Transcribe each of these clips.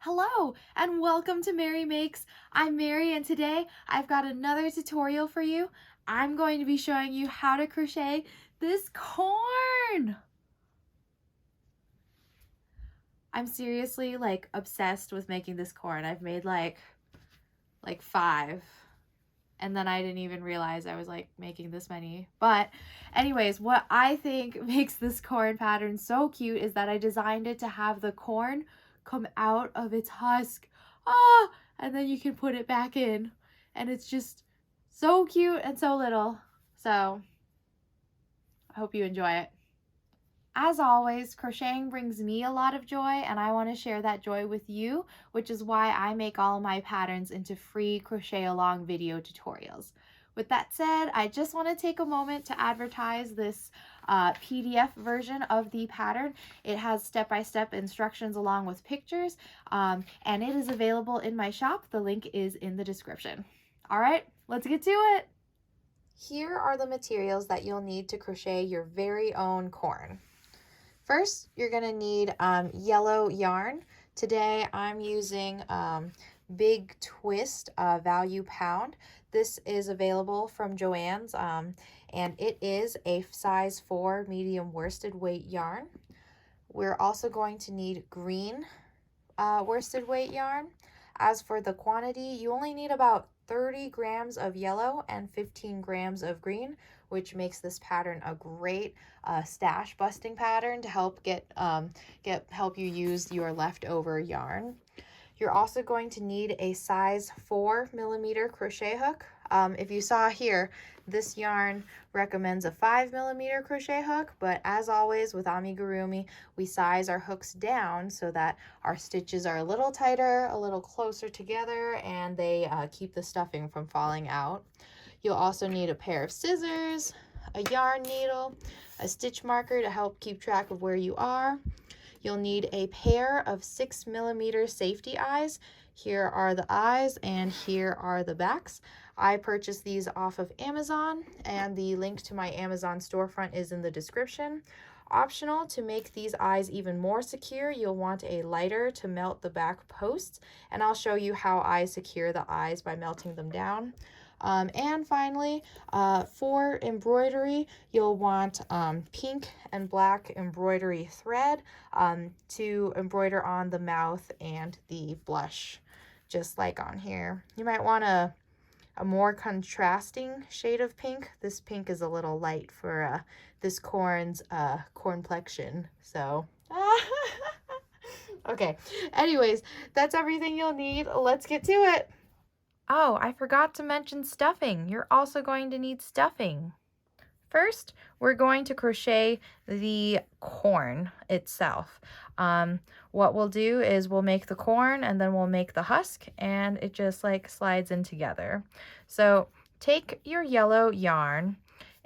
Hello and welcome to Mary Makes. I'm Mary and today I've got another tutorial for you. I'm going to be showing you how to crochet this corn. I'm seriously obsessed with making this corn. I've made like five and then I didn't even realize I was making this many. But anyways, what I think makes this corn pattern so cute is that I designed it to have the corn come out of its husk. Ah, and then you can put it back in. And it's just so cute and so little. So I hope you enjoy it. As always, crocheting brings me a lot of joy and I want to share that joy with you, which is why I make all of my patterns into free crochet along video tutorials. With that said, I just want to take a moment to advertise this PDF version of the pattern. It has step-by-step instructions along with pictures, and it is available in my shop. The link is in the description. All right, let's get to it. Here are the materials that you'll need to crochet your very own corn. First, you're going to need yellow yarn. Today I'm using Big Twist Value Pound. This is available from Joann's and it is a size 4 medium worsted weight yarn. We're also going to need green worsted weight yarn. As for the quantity, you only need about 30 grams of yellow and 15 grams of green, which makes this pattern a great stash busting pattern to help help you use your leftover yarn. You're also going to need a size 4 millimeter crochet hook. If you saw here, this yarn recommends a 5 millimeter crochet hook, but as always with amigurumi, we size our hooks down so that our stitches are a little tighter, a little closer together, and they keep the stuffing from falling out. You'll also need a pair of scissors, a yarn needle, a stitch marker to help keep track of where you are. You'll need a pair of 6 millimeter safety eyes. Here are the eyes and here are the backs. I purchased these off of Amazon and the link to my Amazon storefront is in the description. Optional, to make these eyes even more secure, you'll want a lighter to melt the back posts, and I'll show you how I secure the eyes by melting them down. And finally, for embroidery, you'll want pink and black embroidery thread to embroider on the mouth and the blush, just like on here. You might want a more contrasting shade of pink. This pink is a little light for this corn's cornplexion, so okay, anyways, that's everything you'll need. Let's get to it. Oh, I forgot to mention stuffing. You're also going to need stuffing. First, we're going to crochet the corn itself. What we'll do is we'll make the corn and then we'll make the husk, and it just slides in together. So take your yellow yarn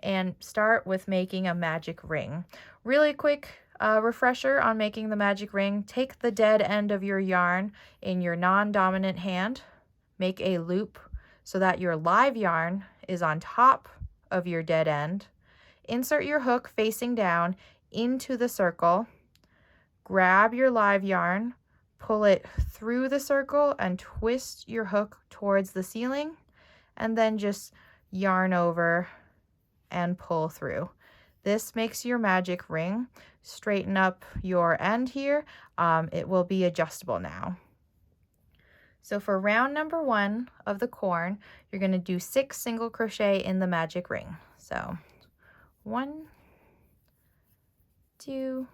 and start with making a magic ring. Really quick refresher on making the magic ring. Take the dead end of your yarn in your non-dominant hand, make a loop so that your live yarn is on top of your dead end. Insert your hook facing down into the circle, grab your live yarn, pull it through the circle and twist your hook towards the ceiling, and then just yarn over and pull through. This makes your magic ring. Straighten up your end here. It will be adjustable now. So for round number 1 of the corn, you're going to do 6 single crochet in the magic ring. So 1, 2,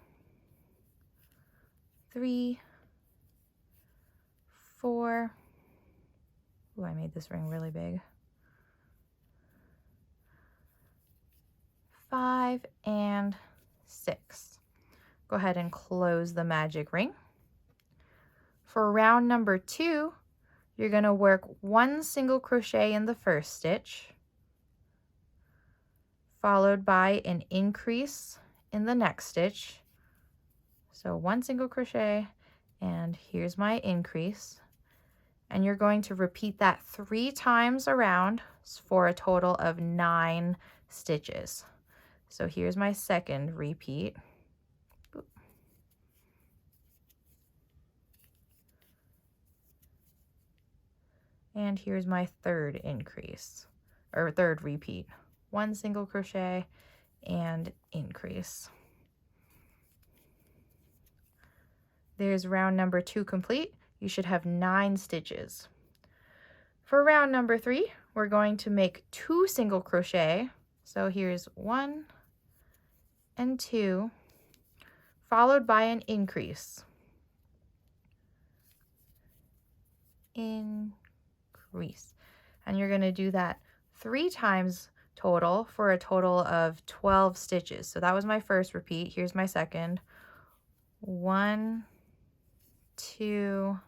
3, 4. Ooh, I made this ring really big. 5 and 6. Go ahead and close the magic ring. For round number 2, you're going to work 1 single crochet in the first stitch, followed by an increase in the next stitch. So 1 single crochet, and here's my increase. And you're going to repeat that 3 times around for a total of 9 stitches. So here's my second repeat. And here's my third increase, or third repeat. 1 single crochet and increase. There's round number 2 complete. You should have 9 stitches. For round number 3, we're going to make 2 single crochet. So here's 1 and 2, followed by an increase. Increase. And you're going to do that 3 times total for a total of 12 stitches. So that was my first repeat. Here's my second. 1, 2,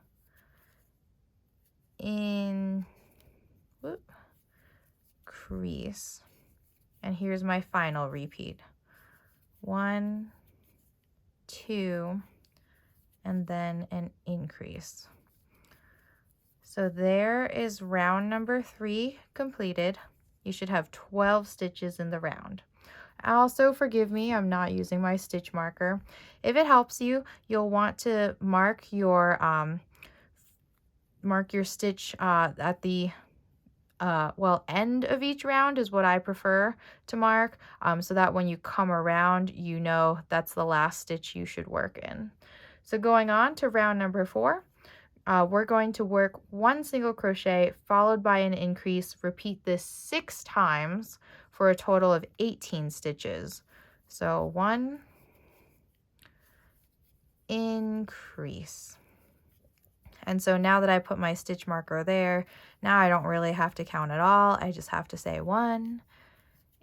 increase. And here's my final repeat. 1, 2, and then an increase. So there is round number 3 completed. You should have 12 stitches in the round. Also, forgive me, I'm not using my stitch marker. If it helps you, you'll want to mark your stitch at the end of each round is what I prefer to mark, so that when you come around, you know that's the last stitch you should work in. So going on to round number 4, we're going to work 1 single crochet followed by an increase. Repeat this 6 times for a total of 18 stitches. So 1, increase. And so now that I put my stitch marker there, now I don't really have to count at all. I just have to say 1,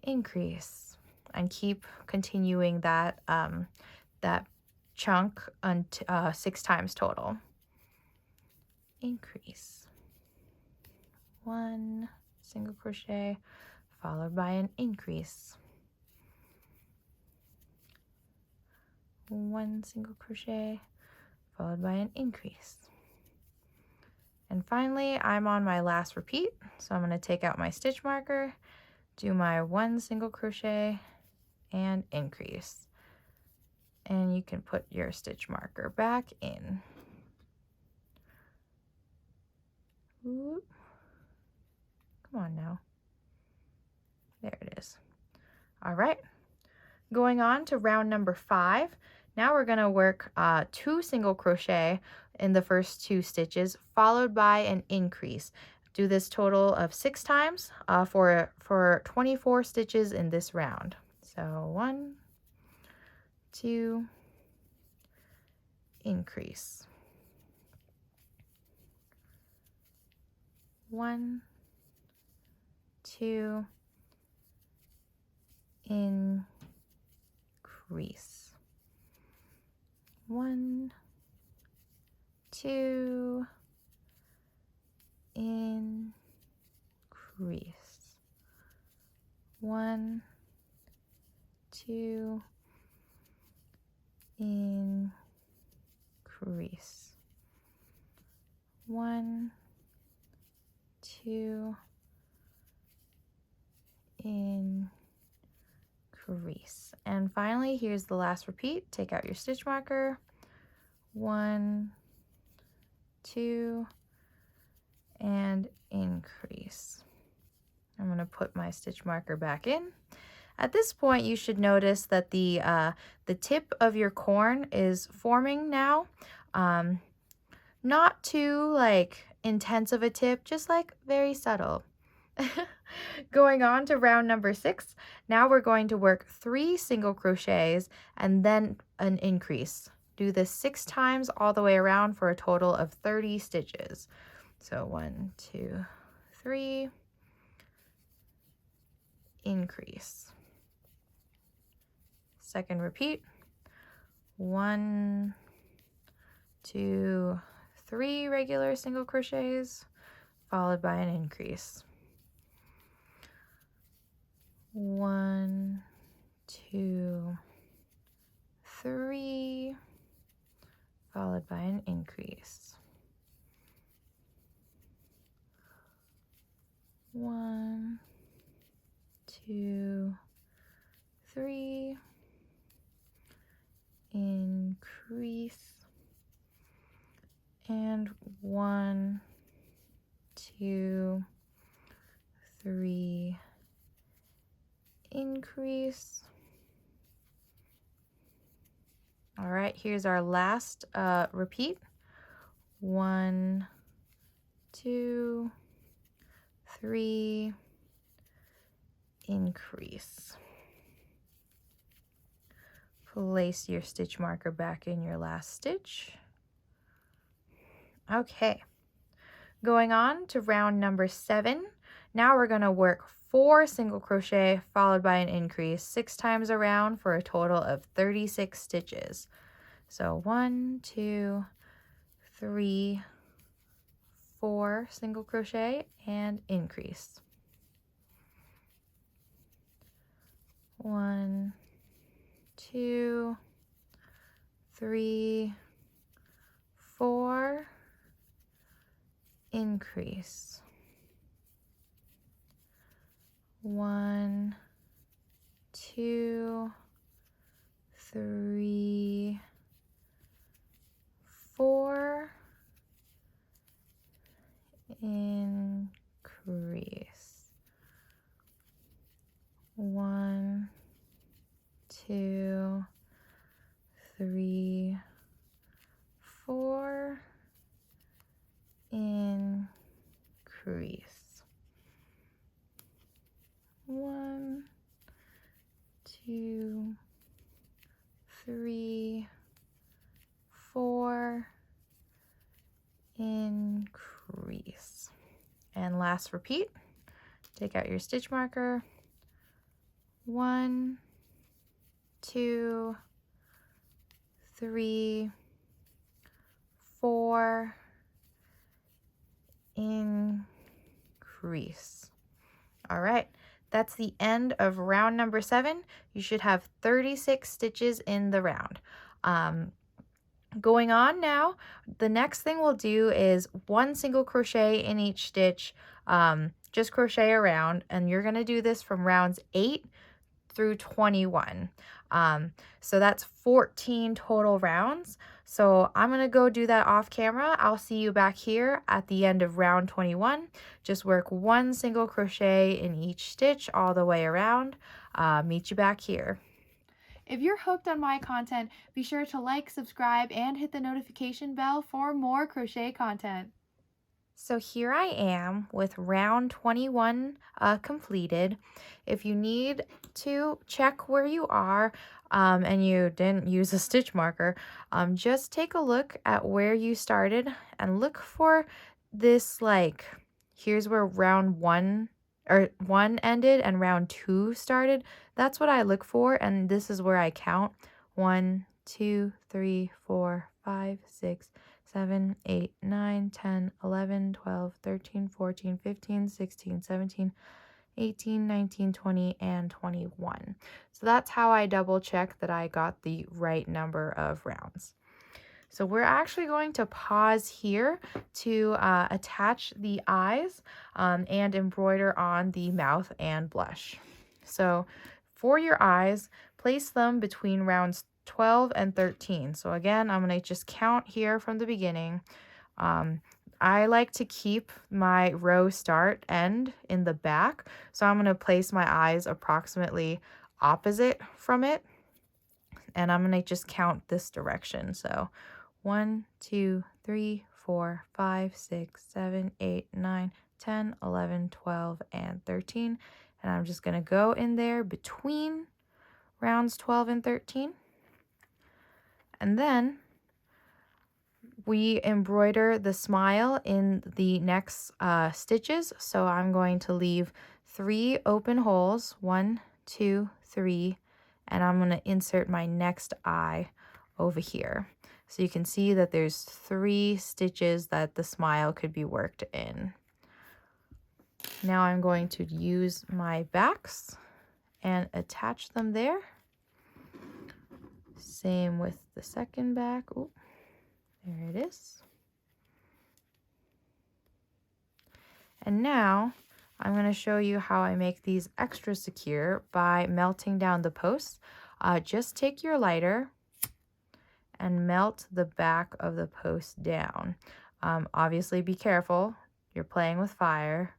increase, and keep continuing that that chunk until 6 times total. Increase. 1 single crochet followed by an increase. 1 single crochet followed by an increase. And finally, I'm on my last repeat, so I'm going to take out my stitch marker, do my 1 single crochet and increase. And you can put your stitch marker back in. Ooh. Come on now. There it is. All right. Going on to round number 5. Now we're going to work 2 single crochet in the first 2 stitches, followed by an increase. Do this total of 6 times for 24 stitches in this round. So 1, 2, increase. 1, 2, increase. 1, 2, increase. 1, 2, increase. 1, 2, increase. And finally, here's the last repeat. Take out your stitch marker. 1, 2, and increase. I'm going to put my stitch marker back in. At this point, you should notice that the tip of your corn is forming now. Not too intense of a tip, just very subtle. Going on to round number 6. Now we're going to work 3 single crochets and then an increase. Do this 6 times all the way around for a total of 30 stitches. So 1, 2, 3, increase. Second repeat. 1, 2, 3 regular single crochets followed by an increase. 1, 2, 3 followed by an increase. 1, 2, 3, increase, and 1, 2, 3, increase. All right, here's our last repeat. 1, 2, 3, increase. Place your stitch marker back in your last stitch. Okay, going on to round number 7. Now we're going to work 4 single crochet followed by an increase 6 times around for a total of 36 stitches. So 1, 2, 3, 4 single crochet and increase. 1, 2, 3, 4, increase. 1, 2, 3, 4, increase. 1, 2, 3, 4, increase. 1, 2, 3, 4, increase. And last repeat. Take out your stitch marker. 1, 2, 3, 4, increase. All right, that's the end of round number 7. You should have 36 stitches in the round. Going on now, the next thing we'll do is 1 single crochet in each stitch, just crochet around, and you're going to do this from rounds 8 through 21. So that's 14 total rounds. So I'm going to go do that off camera. I'll see you back here at the end of round 21. Just work 1 single crochet in each stitch all the way around. Meet you back here. If you're hooked on my content, be sure to like, subscribe, and hit the notification bell for more crochet content. So here I am with round 21 completed. If you need to check where you are and you didn't use a stitch marker, just take a look at where you started and look for this, like, here's where round 1 ended and round 2 started. That's what I look for, and this is where I count. 1, 2, 3, 4, 5, 6, 7, 8, 9, 10, 11, 12, 13, 14, 15, 16, 17, 18, 19, 20, and 21. So that's how I double check that I got the right number of rounds. So we're actually going to pause here to attach the eyes and embroider on the mouth and blush. So for your eyes, place them between rounds 12 and 13. So again, I'm going to just count here from the beginning. I like to keep my row start end in the back. So I'm going to place my eyes approximately opposite from it. And I'm going to just count this direction. So 1, 2, 3, 4, 5, 6, 7, 8, 9, 10, 11, 12, and 13. And I'm just going to go in there between rounds 12 and 13. And then we embroider the smile in the next stitches. So I'm going to leave 3 open holes, 1, 2, 3, and I'm going to insert my next eye over here. So you can see that there's 3 stitches that the smile could be worked in. Now I'm going to use my backs and attach them there. Same with the second back. Ooh, there it is. And now I'm going to show you how I make these extra secure by melting down the posts. Just take your lighter and melt the back of the post down. Obviously be careful. You're playing with fire.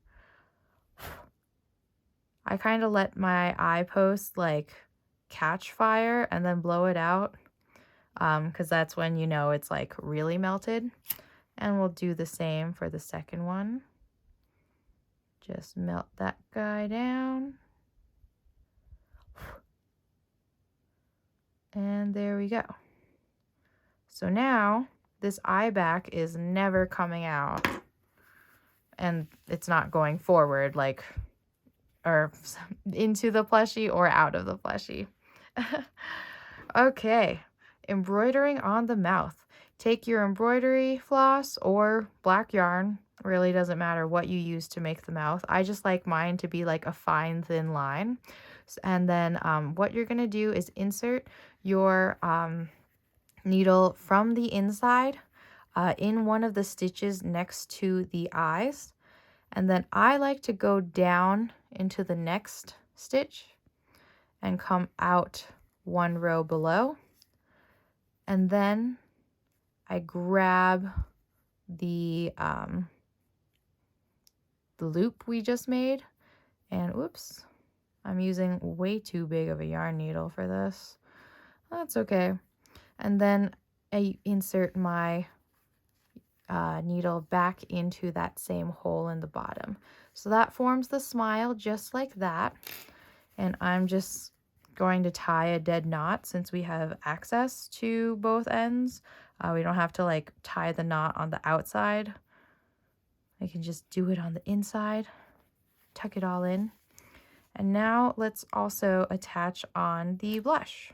I kind of let my eye post like catch fire and then blow it out, because that's when you know it's like really melted. And we'll do the same for the second one. Just melt that guy down. And there we go. So now this eye back is never coming out, and it's not going forward like, or into the plushie or out of the plushie. Okay, embroidering on the mouth. Take your embroidery floss or black yarn. Really doesn't matter what you use to make the mouth. I just like mine to be like a fine, thin line. And then what you're going to do is insert your needle from the inside in one of the stitches next to the eyes. And then I like to go down into the next stitch and come out one row below. And then I grab the loop we just made, and whoops, I'm using way too big of a yarn needle for this. That's okay. And then I insert my needle back into that same hole in the bottom. So that forms the smile just like that. And I'm just going to tie a dead knot since we have access to both ends. We don't have to like tie the knot on the outside. I can just do it on the inside, tuck it all in. And now let's also attach on the blush.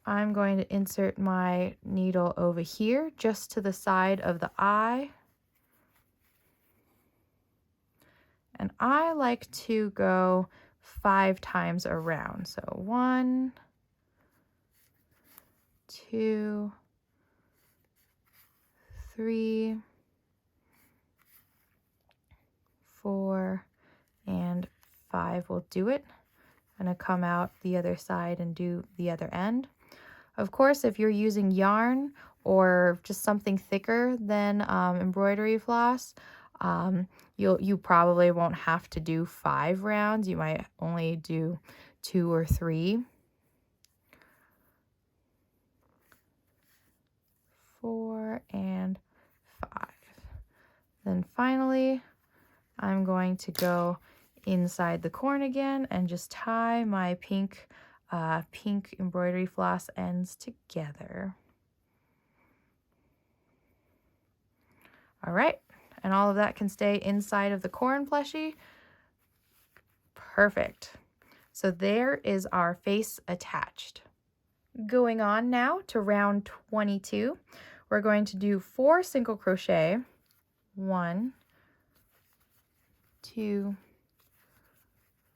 I'm going to insert my needle over here, just to the side of the eye. And I like to go 5 times around. So 1, 2, 3, 4, and 5 will do it. I'm going to come out the other side and do the other end. Of course, if you're using yarn or just something thicker than embroidery floss, you probably won't have to do 5 rounds. You might only do 2 or 3. 4 and 5. Then finally, I'm going to go inside the corn again and just tie my pink embroidery floss ends together. All right, and all of that can stay inside of the corn plushie. Perfect. So there is our face attached. Going on now to round 22, we're going to do 4 single crochet. 1, 2,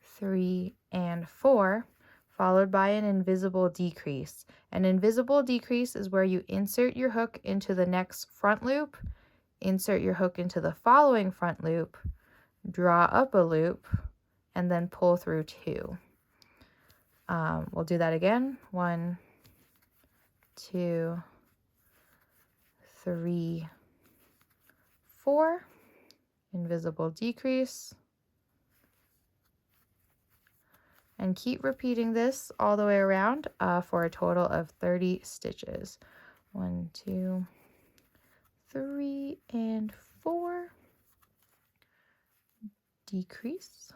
3, and 4, followed by an invisible decrease. An invisible decrease is where you insert your hook into the next front loop, insert your hook into the following front loop, draw up a loop, and then pull through 2. We'll do that again. 1, 2, 3, 4, invisible decrease. And keep repeating this all the way around for a total of 30 stitches. 1, 2, 3, and 4. Decrease.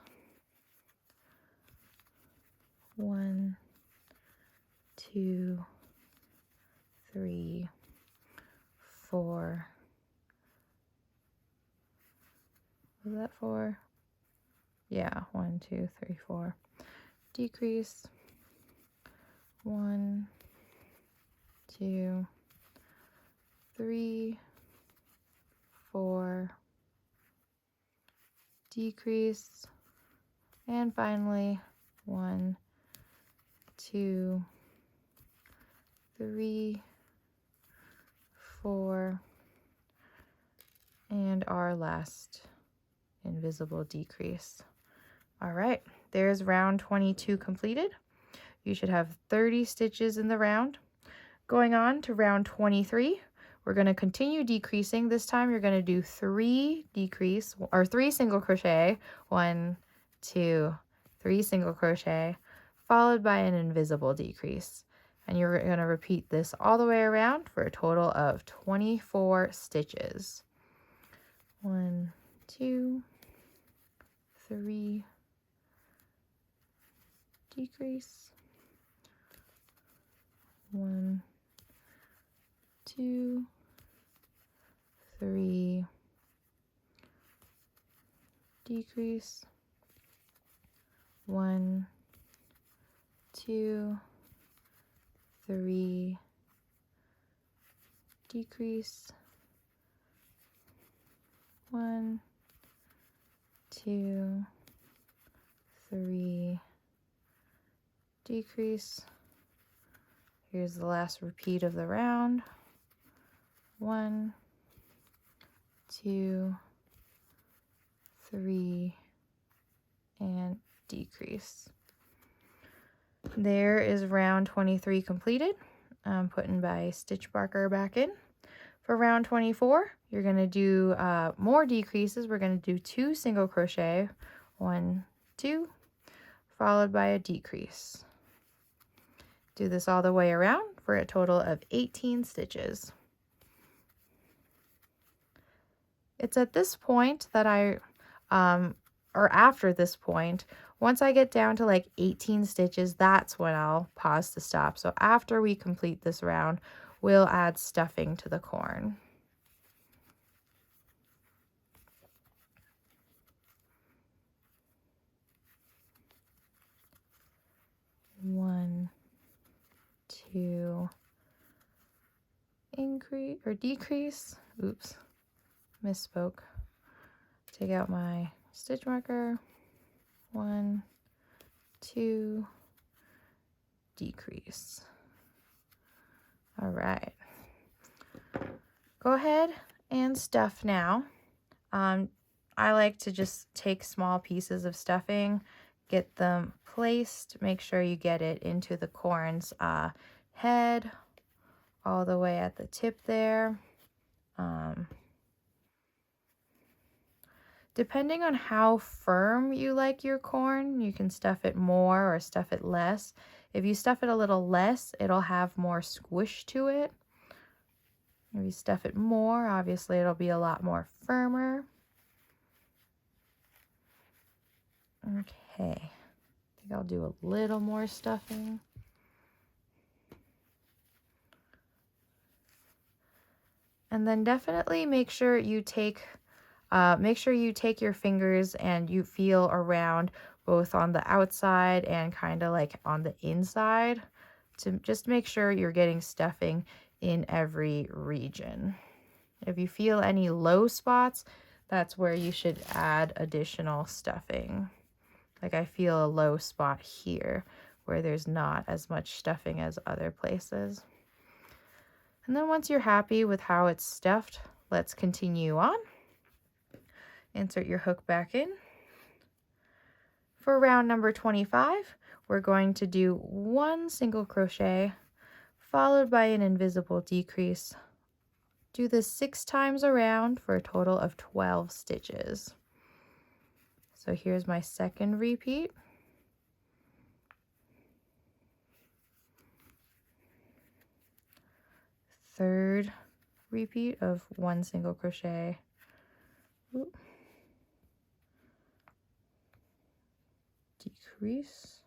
1, 2, 3, 4. Was that 4? Yeah, 1, 2, 3, 4. Decrease. 1, 2, 3, 4. Decrease. And finally, 1, 2, 3, 4, and our last invisible decrease. All right, there's round 22 completed. You should have 30 stitches in the round. Going on to round 23, We're going to continue decreasing. This time you're going to do 3 single crochet, 1, 2, 3 single crochet, followed by an invisible decrease. And you're going to repeat this all the way around for a total of 24 stitches. 1, 2, 3, decrease, 1, 2, 3, decrease, 1, 2, 3, decrease, 1, 2, 3, decrease. Here's the last repeat of the round. 1, 2, 3, and decrease. There is round 23 completed. I'm putting my stitch marker back in. For round 24, you're going to do more decreases. We're going to do 2 single crochet, 1, 2, followed by a decrease. Do this all the way around for a total of 18 stitches. It's at this point that or after this point, once I get down to like 18 stitches, that's when I'll pause to stop. So after we complete this round, we'll add stuffing to the corn. One, 2, increase or decrease. Oops, misspoke. Take out my stitch marker. 1, 2, decrease. All right. Go ahead and stuff now. I like to just take small pieces of stuffing, get them placed, make sure you get it into the corn's head, all the way at the tip there. Depending on how firm you like your corn, you can stuff it more or stuff it less. If you stuff it a little less, it'll have more squish to it. If you stuff it more, obviously it'll be a lot more firmer. Okay, I think I'll do a little more stuffing. And then definitely make sure you take your fingers and you feel around both on the outside and kind of like on the inside to just make sure you're getting stuffing in every region. If you feel any low spots, that's where you should add additional stuffing. Like I feel a low spot here where there's not as much stuffing as other places. And then once you're happy with how it's stuffed, let's continue on. Insert your hook back in. For round number 25, we're going to do 1 single crochet followed by an invisible decrease. Do this 6 times around for a total of 12 stitches. So here's my second repeat. Third repeat of 1 single crochet. Oop. Decrease.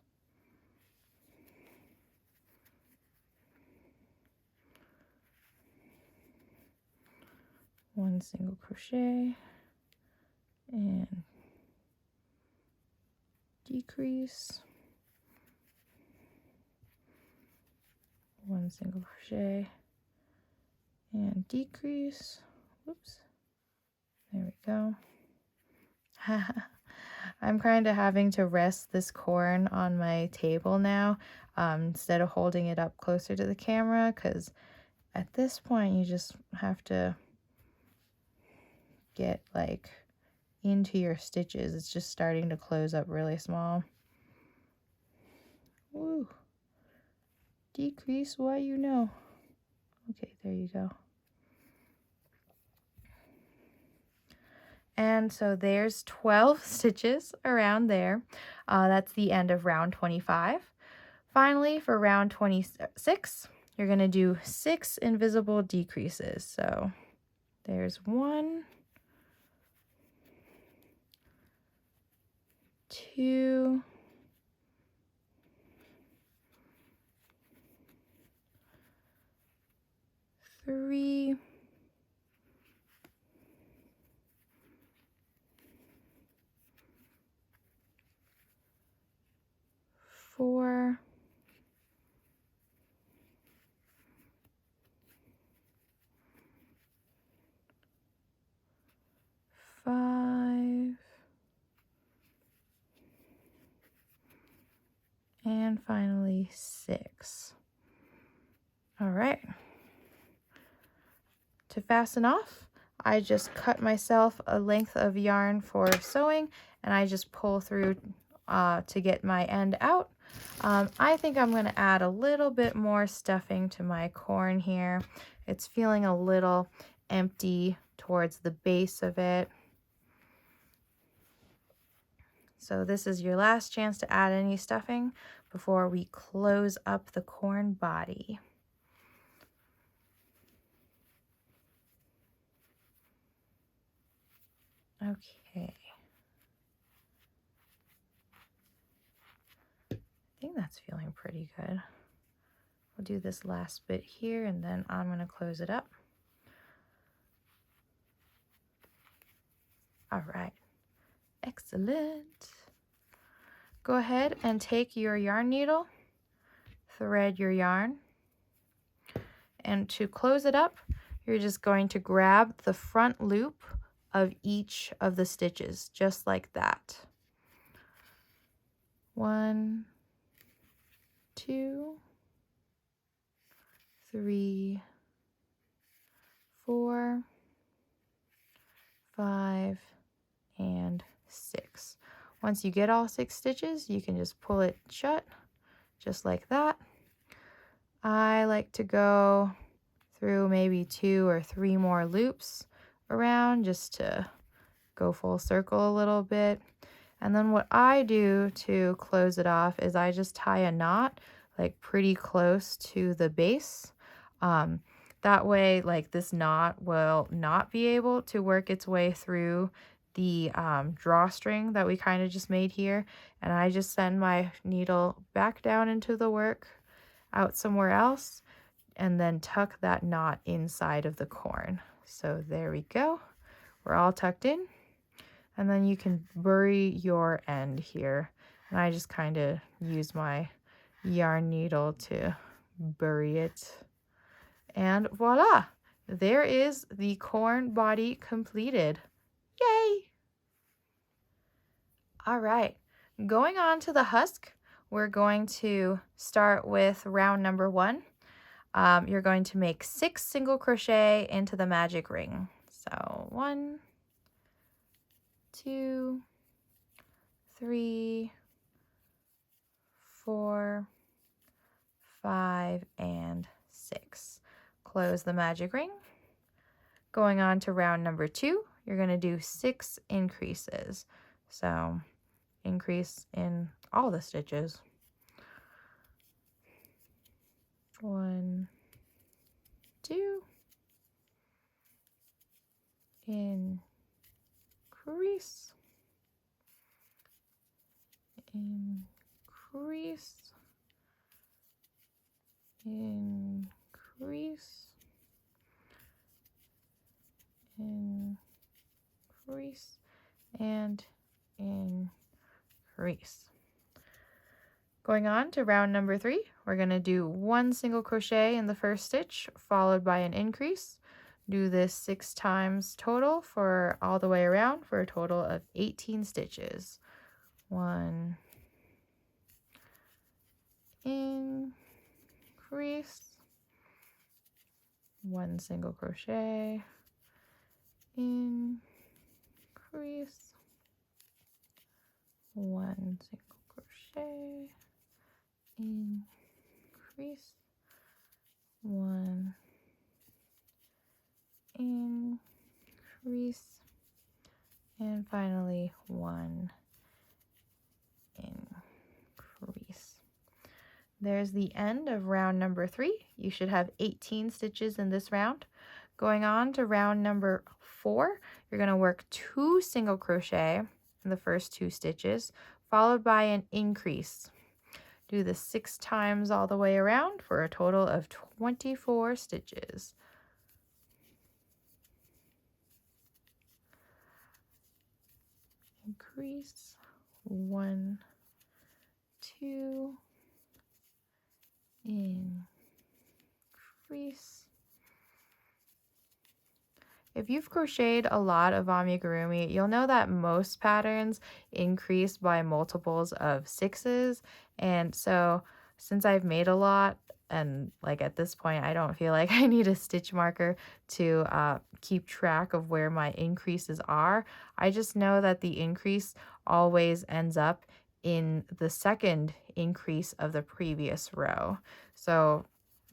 One single crochet and decrease. 1 single crochet and decrease. Whoops. There we go. I'm kind of having to rest this corn on my table now instead of holding it up closer to the camera, because at this point you just have to get like into your stitches. It's just starting to close up really small. Woo. Decrease what you know. Okay, there you go. And so there's 12 stitches around there. That's the end of round 25. Finally, for round 26, you're going to do 6 invisible decreases. So there's 1, 2, 3, 4, 5, and finally 6. All right. To fasten off, I just cut myself a length of yarn for sewing, and I just pull through to get my end out. I think I'm going to add a little bit more stuffing to my corn here. It's feeling a little empty towards the base of it. So this is your last chance to add any stuffing before we close up the corn body. Okay. I think that's feeling pretty good. We'll do this last bit here, and then I'm going to close it up. All right. Excellent. Go ahead and take your yarn needle, thread your yarn, and to close it up, you're just going to grab the front loop of each of the stitches, just like that. 1, 2, 3, 4, 5, and 6. Once you get all 6 stitches, you can just pull it shut, just like that. I like to go through maybe 2 or 3 more loops around just to go full circle a little bit. And then what I do to close it off is I just tie a knot like pretty close to the base. That way, like, this knot will not be able to work its way through the drawstring that we kind of just made here. And I just send my needle back down into the work out somewhere else and then tuck that knot inside of the corn. So there we go. We're all tucked in. And then you can bury your end here. And I just kind of use my yarn needle to bury it. And voila! There is the corn body completed. Yay! All right, going on to the husk, we're going to start with round number 1. You're going to make 6 single crochet into the magic ring. So 1, 2, 3, 4, 5, and 6. Close the magic ring. Going on to round number 2, you're going to do 6 increases. So increase in all the stitches. 1, 2, increase, increase, increase, increase, and increase. Going on to round number 3, we're going to do 1 single crochet in the first stitch followed by an increase. Do this 6 times total for all the way around for a total of 18 stitches. 1 increase, 1 single crochet, increase, 1 single crochet, increase, 1 increase, and finally 1 increase. There's the end of round number 3. You should have 18 stitches in this round. Going on to round number 4, you're going to work 2 single crochet in the first 2 stitches, followed by an increase. Do this 6 times all the way around for a total of 24 stitches. Increase, 1, 2, increase. If you've crocheted a lot of amigurumi, you'll know that most patterns increase by multiples of 6s. And so since I've made a lot, and like at this point, I don't feel like I need a stitch marker to keep track of where my increases are. I just know that the increase always ends up in the second increase of the previous row. So,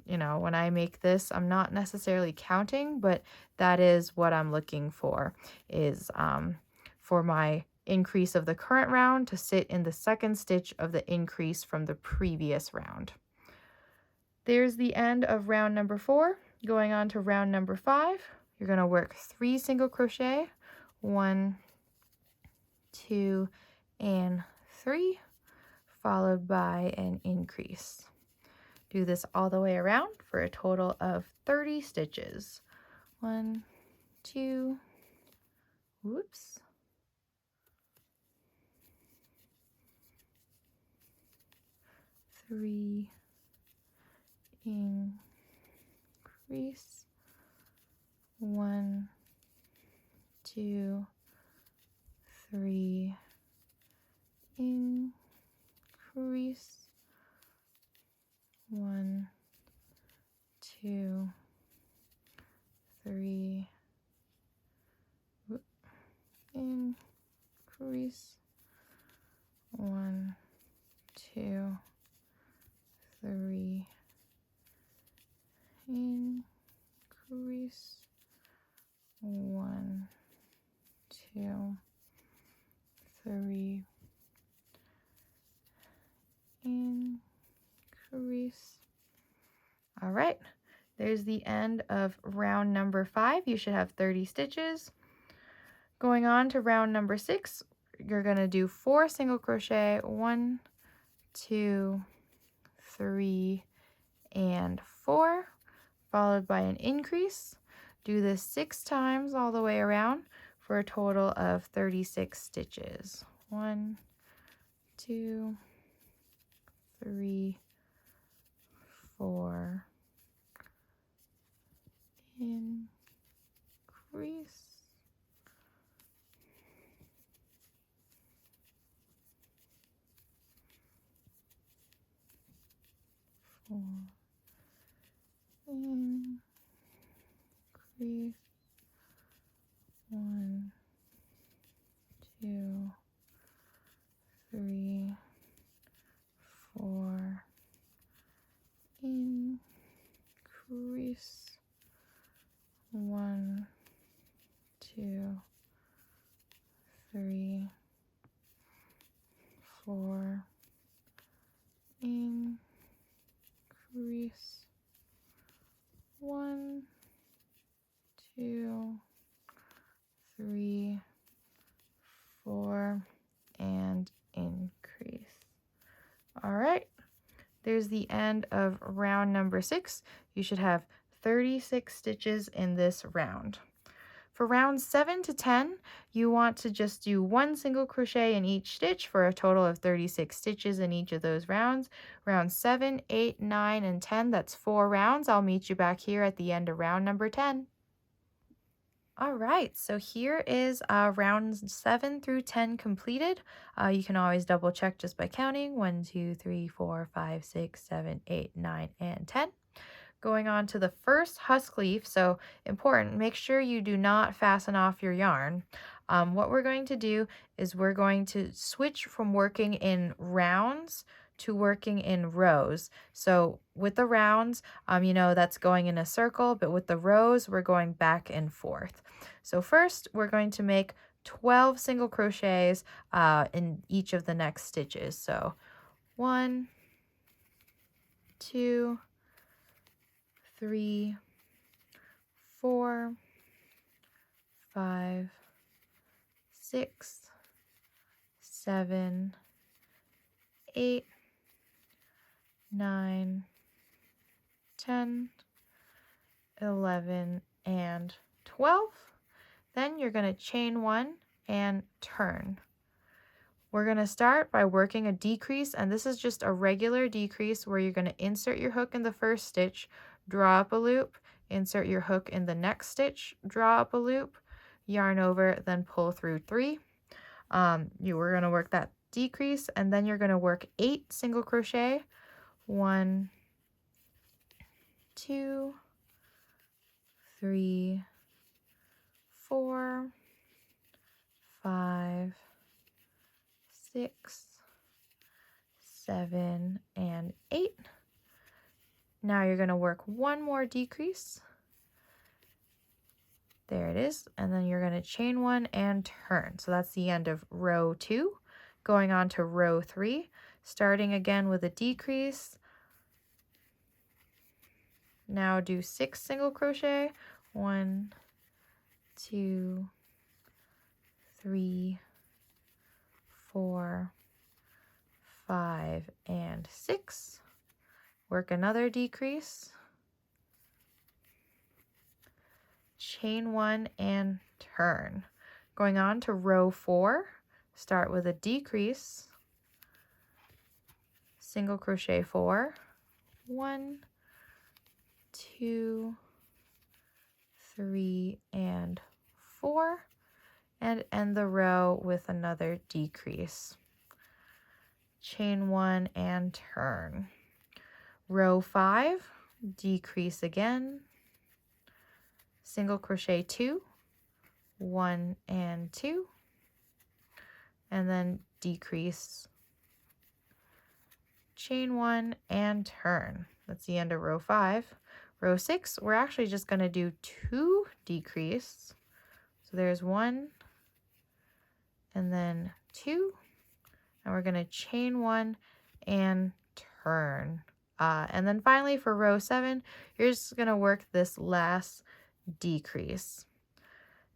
you know, when I make this, I'm not necessarily counting, but that is what I'm looking for, is for my increase of the current round to sit in the second stitch of the increase from the previous round. There's the end of round number 4. Going on to round number 5, you're going to work 3 single crochet, 1, 2, and 3, followed by an increase. Do this all the way around for a total of 30 stitches. 1, 2, whoops. 3, increase, 1, 2, 3, increase, 1, 2, 3, increase, 1, 2, 3, increase, 1, 2, 3, increase. All right, there's the end of round number 5. You should have 30 stitches. Going on to round number 6, you're going to do 4 single crochet, 1, 2, 3, and 4, followed by an increase. Do this 6 times all the way around for a total of 36 stitches. 1, 2, 3, 4, increase, 4, increase, 1, 2, 3, 4, increase, 1, 2, 3, 4, increase, 1, 2, 3, 4, and increase. All right, there's the end of round number 6. You should have 36 stitches in this round. For rounds 7 to 10, you want to just do 1 single crochet in each stitch for a total of 36 stitches in each of those rounds. Rounds 7, 8, 9, and 10, that's 4 rounds. I'll meet you back here at the end of round number 10. All right, so here is rounds 7 through 10 completed. You can always double check just by counting 1, 2, 3, 4, 5, 6, 7, 8, 9, and 10. Going on to the first husk leaf, so important, make sure you do not fasten off your yarn. What we're going to do is we're going to switch from working in rounds to working in rows. So with the rounds, you know, that's going in a circle, but with the rows, we're going back and forth. So first, we're going to make 12 single crochets in each of the next stitches. So 1, 2, 3, 4, 5, 6, 7, 8, 9, 10, 11, and 12. Then you're going to chain 1 and turn. We're going to start by working a decrease, and this is just a regular decrease where you're going to insert your hook in the first stitch, draw up a loop, insert your hook in the next stitch, draw up a loop, yarn over, then pull through 3. You were going to work that decrease, and then you're going to work 8 single crochet. 1, 2, 3, 4, 5, 6, 7, and 8. Now you're going to work one more decrease. There it is. And then you're going to chain 1 and turn. So that's the end of row 2. Going on to row 3, starting again with a decrease. Now do 6 single crochet. 1, 2, 3, 4, 5, and 6. Work another decrease. Chain 1 and turn. Going on to row 4, start with a decrease. Single crochet 4. 1, 2, 3, and 4. And end the row with another decrease. Chain 1 and turn. Row 5, decrease again. Single crochet 2, 1 and 2, and then decrease, chain 1 and turn. That's the end of row 5. Row 6, we're actually just going to do 2 decrease. So there's 1 and then 2, and we're going to chain 1 and turn. And then finally for row 7, you're just going to work this last decrease.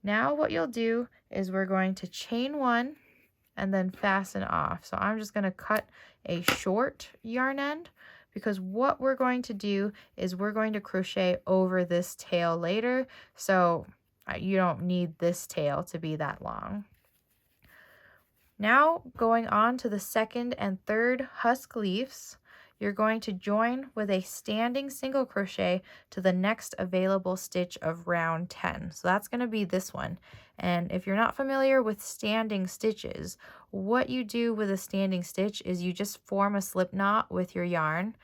Now what you'll do is we're going to chain 1 and then fasten off. So I'm just going to cut a short yarn end, because what we're going to do is we're going to crochet over this tail later, so you don't need this tail to be that long. Now going on to the second and third husk leaves, you're going to join with a standing single crochet to the next available stitch of round 10. So that's going to be this one. And if you're not familiar with standing stitches, what you do with a standing stitch is you just form a slip knot with your yarn,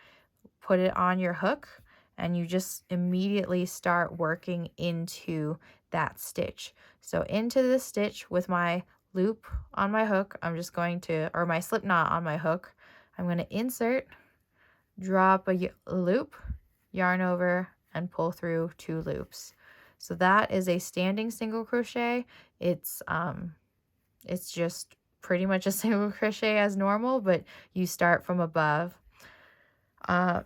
put it on your hook, and you just immediately start working into that stitch. So into this stitch with my loop on my hook, I'm just going to, or my slip knot on my hook, I'm going to insert, draw up a loop, yarn over, and pull through 2 loops. So that is a standing single crochet. It's just pretty much a single crochet as normal, but you start from above.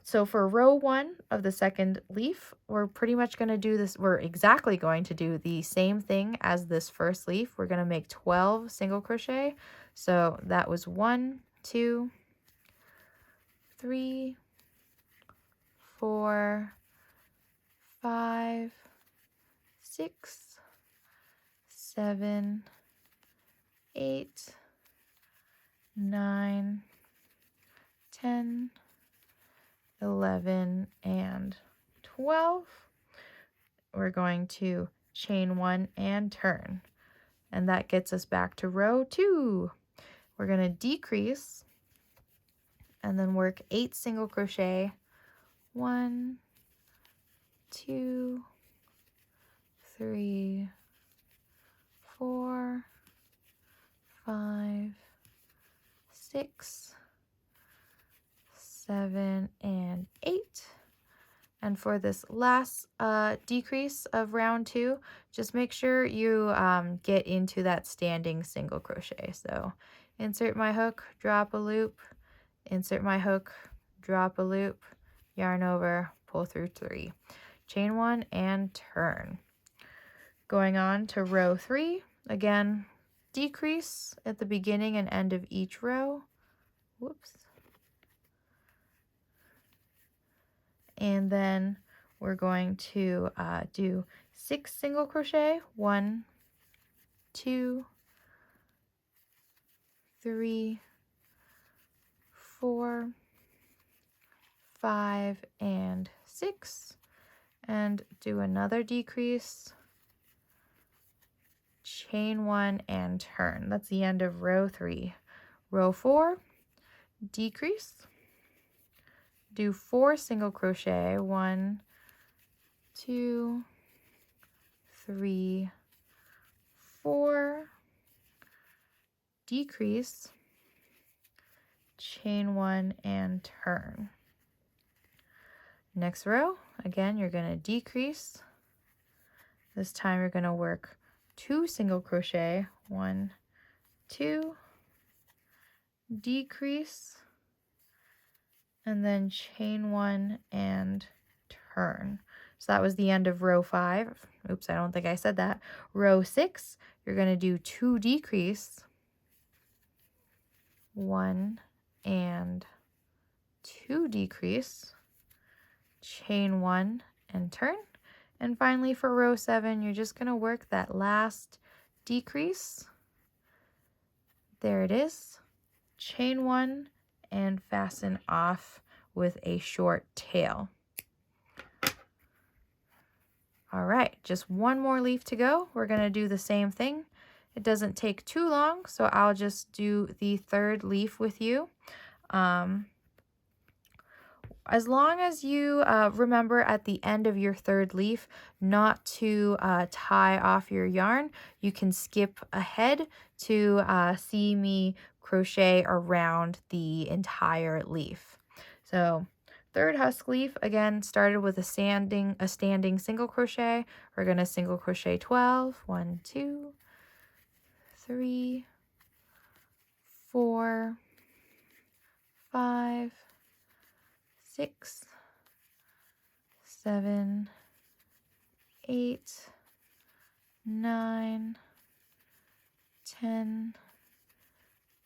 So for row 1 of the second leaf, we're pretty much going to do this. We're exactly going to do the same thing as this first leaf. We're going to make 12 single crochet. So that was 1, 2, 3, 4, 5, 6, 7, 8, 9, 10, 11, and 12. We're going to chain 1 and turn. And that gets us back to row 2. We're going to decrease and then work 8 single crochet. 1, 2, 3, 4, 5, 6, 7, and 8. And for this last decrease of round 2, just make sure you get into that standing single crochet. So insert my hook, drop a loop, insert my hook, drop a loop, yarn over, pull through 3. Chain 1 and turn. Going on to row 3, again, decrease at the beginning and end of each row. Whoops. And then we're going to do 6 single crochet, 1, 2, 3, 4, 5, and 6, and do another decrease, chain 1 and turn. That's the end of row 3. Row 4, decrease, do 4 single crochet, 1, 2, 3, 4, decrease, chain 1 and turn. Next row, again, you're going to decrease. This time you're going to work 2 single crochet, 1, 2, decrease, and then chain 1 and turn. So that was the end of row 5. Oops, I don't think I said that. Row 6, you're going to do 2 decrease, 1 and 2 decrease, chain 1 and turn. And finally for row 7, you're just going to work that last decrease. There it is. Chain 1 and fasten off with a short tail. All right, just one more leaf to go. We're going to do the same thing. It doesn't take too long, so I'll just do the 3rd leaf with you. As long as you remember at the end of your 3rd leaf not to tie off your yarn, you can skip ahead to see me crochet around the entire leaf. So 3rd husk leaf, again, started with a standing single crochet. We're going to single crochet 12. 1, 2, 3, 4, 5, 6, 7, 8, 9, 10,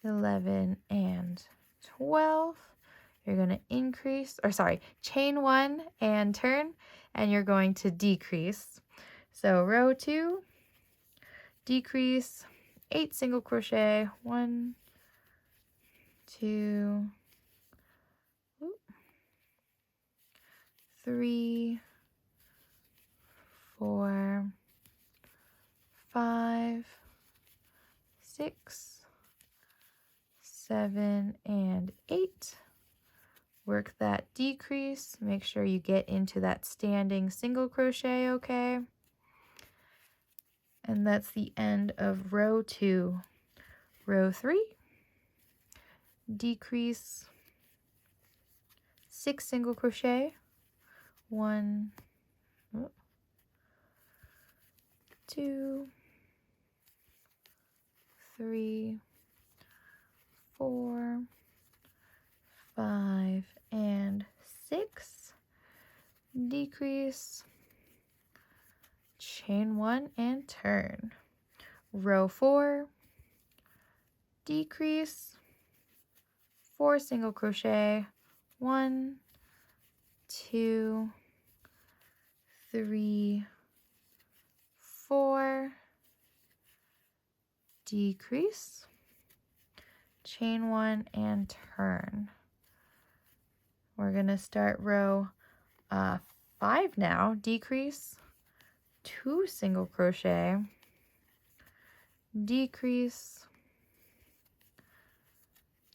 11, and 12. You're going to increase, or sorry, chain 1 and turn, and you're going to decrease. So row 2, decrease, 8 single crochet, 1, 2, 3, 4, 5, 6, 7, and 8. Work that decrease. Make sure you get into that standing single crochet, okay? And that's the end of row 2. Row 3, decrease, 6 single crochet, 1, 2, 3, 4, 5, and 6, decrease, chain 1 and turn. Row 4, decrease, 4 single crochet, 1, 2, 3, 4, decrease, chain 1 and turn. We're going to start row 5 now. Decrease, 2 single crochet, decrease,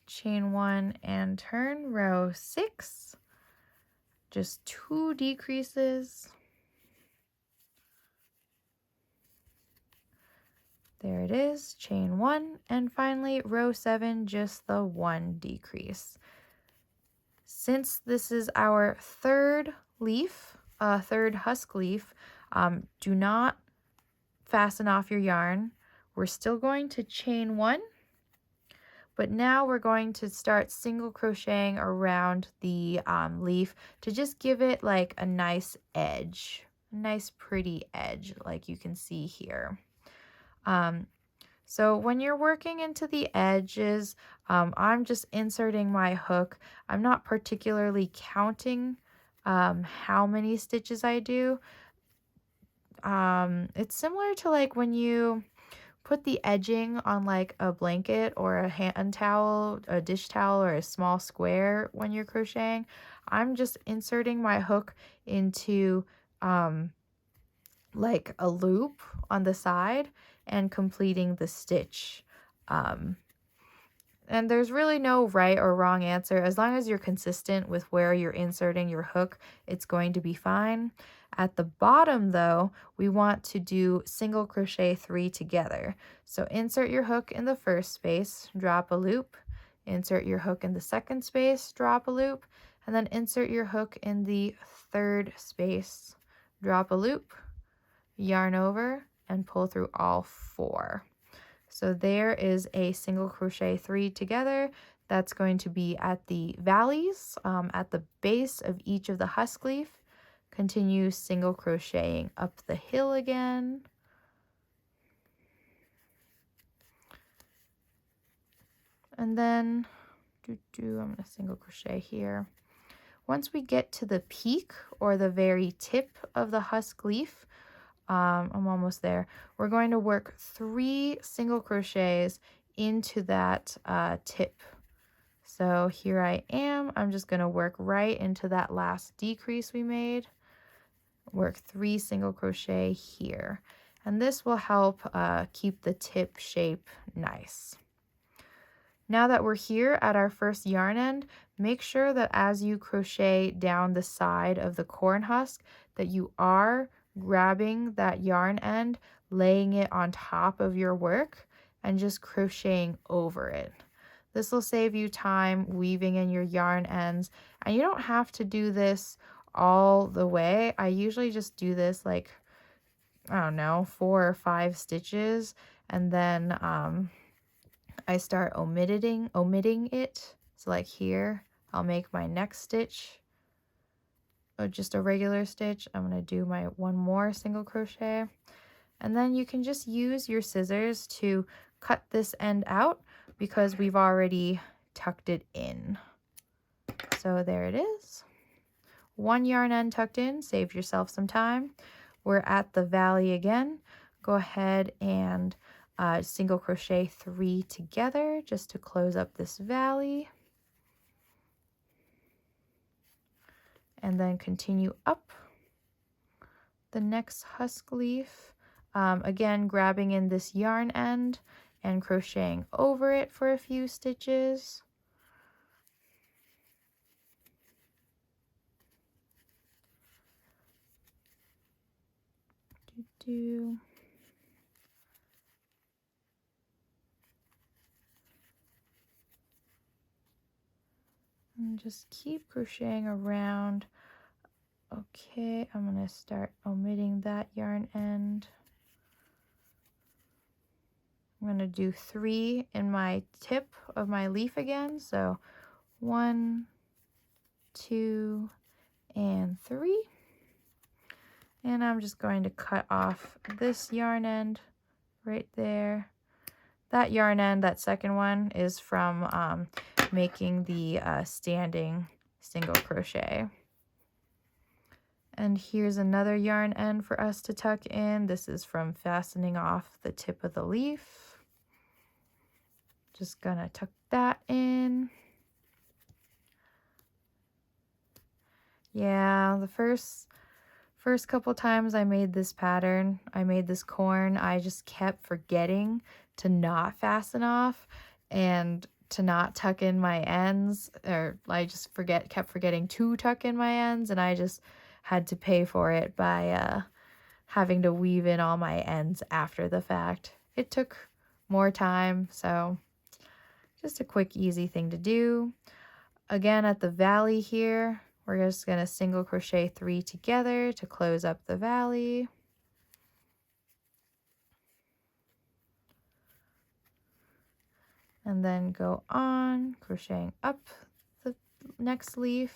chain 1 and turn. Row 6, just 2 decreases. There it is, chain 1, and finally row 7, just the 1 decrease. Since this is our 3rd leaf, third husk leaf, do not fasten off your yarn. We're still going to chain 1, but now we're going to start single crocheting around the leaf to just give it like a nice edge, a nice pretty edge like you can see here. So when you're working into the edges, I'm just inserting my hook. I'm not particularly counting how many stitches I do. It's similar to like when you put the edging on like a blanket or a hand towel, a dish towel, or a small square when you're crocheting. I'm just inserting my hook into like a loop on the side and completing the stitch. And there's really no right or wrong answer. As long as you're consistent with where you're inserting your hook, it's going to be fine. At the bottom though, we want to do single crochet 3 together. So insert your hook in the first space, drop a loop, insert your hook in the second space, drop a loop, and then insert your hook in the third space, drop a loop, yarn over, and pull through all 4. So there is a single crochet 3 together. That's going to be at the valleys, at the base of each of the husk leaf. Continue single crocheting up the hill again. And then I'm going to single crochet here. Once we get to the peak or the very tip of the husk leaf, I'm almost there. We're going to work 3 single crochets into that tip. So here I am. I'm just going to work right into that last decrease we made. Work 3 single crochet here. And this will help keep the tip shape nice. Now that we're here at our first yarn end, make sure that as you crochet down the side of the corn husk that you are grabbing that yarn end, laying it on top of your work, and just crocheting over it. This will save you time weaving in your yarn ends, and you don't have to do this all the way. I usually just do this like, I don't know, 4 or 5 stitches, and then I start omitting it. So like here, I'll make my next stitch just a regular stitch. I'm going to do my 1 more single crochet, and then you can just use your scissors to cut this end out because we've already tucked it in. So there it is. 1 yarn end tucked in, save yourself some time. We're at the valley again. Go ahead and single crochet 3 together just to close up this valley. And then continue up the next husk leaf. Again, grabbing in this yarn end and crocheting over it for a few stitches. And just keep crocheting around. Okay, I'm going to start omitting that yarn end. I'm going to do 3 in my tip of my leaf again. So 1, 2, and 3. And I'm just going to cut off this yarn end right there. That yarn end, that second one, is from making the standing single crochet. And here's another yarn end for us to tuck in. This is from fastening off the tip of the leaf. Just gonna tuck that in. Yeah, the first couple times I made this pattern, I made this corn, I just kept forgetting to not fasten off and to not tuck in my ends, or I just kept forgetting to tuck in my ends, and I just had to pay for it by having to weave in all my ends after the fact. It took more time, so just a quick, easy thing to do. Again, at the valley here, we're just going to single crochet 3 together to close up the valley. And then go on, crocheting up the next leaf.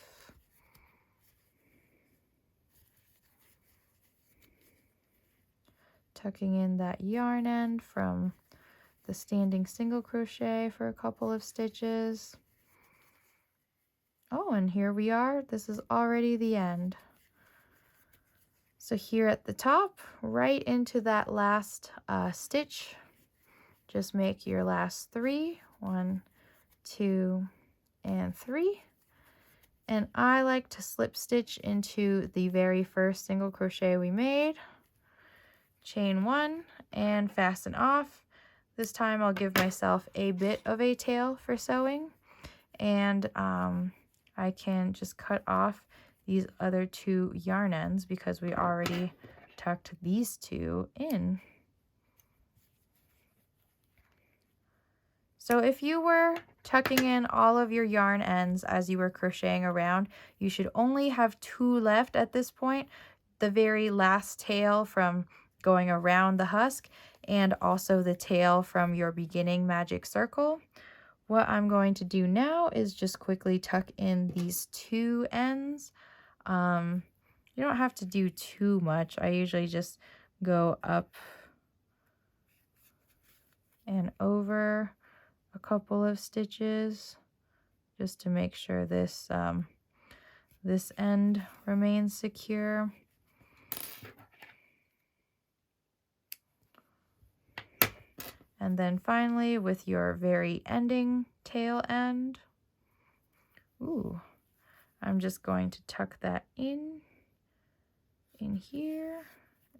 Tucking in that yarn end from the standing single crochet for a couple of stitches. Oh, and here we are. This is already the end. So here at the top, right into that last stitch, just make your last 3. 1, 2, and 3. And I like to slip stitch into the very first single crochet we made. Chain 1 and fasten off. This time I'll give myself a bit of a tail for sewing, and I can just cut off these other 2 yarn ends because we already tucked these 2 in. So if you were tucking in all of your yarn ends as you were crocheting around, you should only have 2 left at this point. The very last tail from going around the husk, and also the tail from your beginning magic circle. What I'm going to do now is just quickly tuck in these 2 ends. You don't have to do too much. I usually just go up and over a couple of stitches just to make sure this this end remains secure. And then finally, with your very ending tail end, I'm just going to tuck that in here,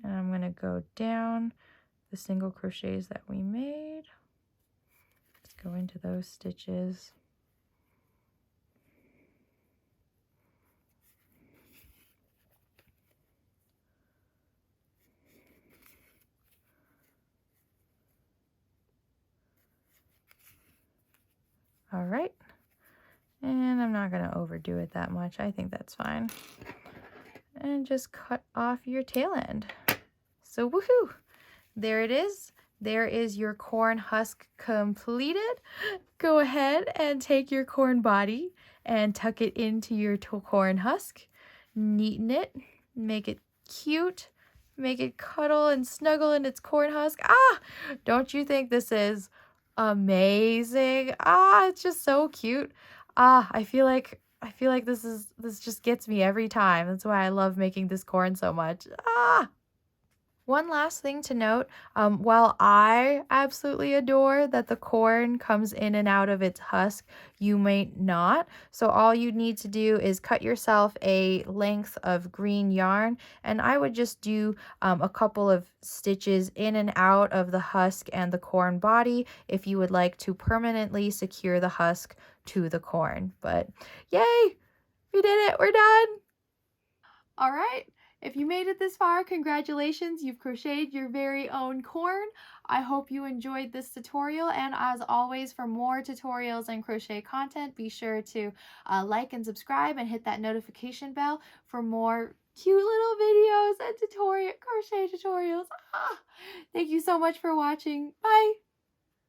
and I'm going to go down the single crochets that we made. Let's go into those stitches. All right, and I'm not going to overdo it that much. I think that's fine. And just cut off your tail end. So woohoo! There it is. There is your corn husk completed. Go ahead and take your corn body and tuck it into your corn husk. Neaten it, make it cute, make it cuddle and snuggle in its corn husk. Ah, don't you think this is amazing? Ah, it's just so cute. Ah, I feel like this just gets me every time. That's why I love making this corn so much. Ah! One last thing to note, while I absolutely adore that the corn comes in and out of its husk, you may not. So all you need to do is cut yourself a length of green yarn, and I would just do a couple of stitches in and out of the husk and the corn body if you would like to permanently secure the husk to the corn. But yay! We did it! We're done! All right. If you made it this far, congratulations, you've crocheted your very own corn. I hope you enjoyed this tutorial, and as always, for more tutorials and crochet content, be sure to like and subscribe and hit that notification bell for more cute little videos and crochet tutorials. Thank you so much for watching. Bye!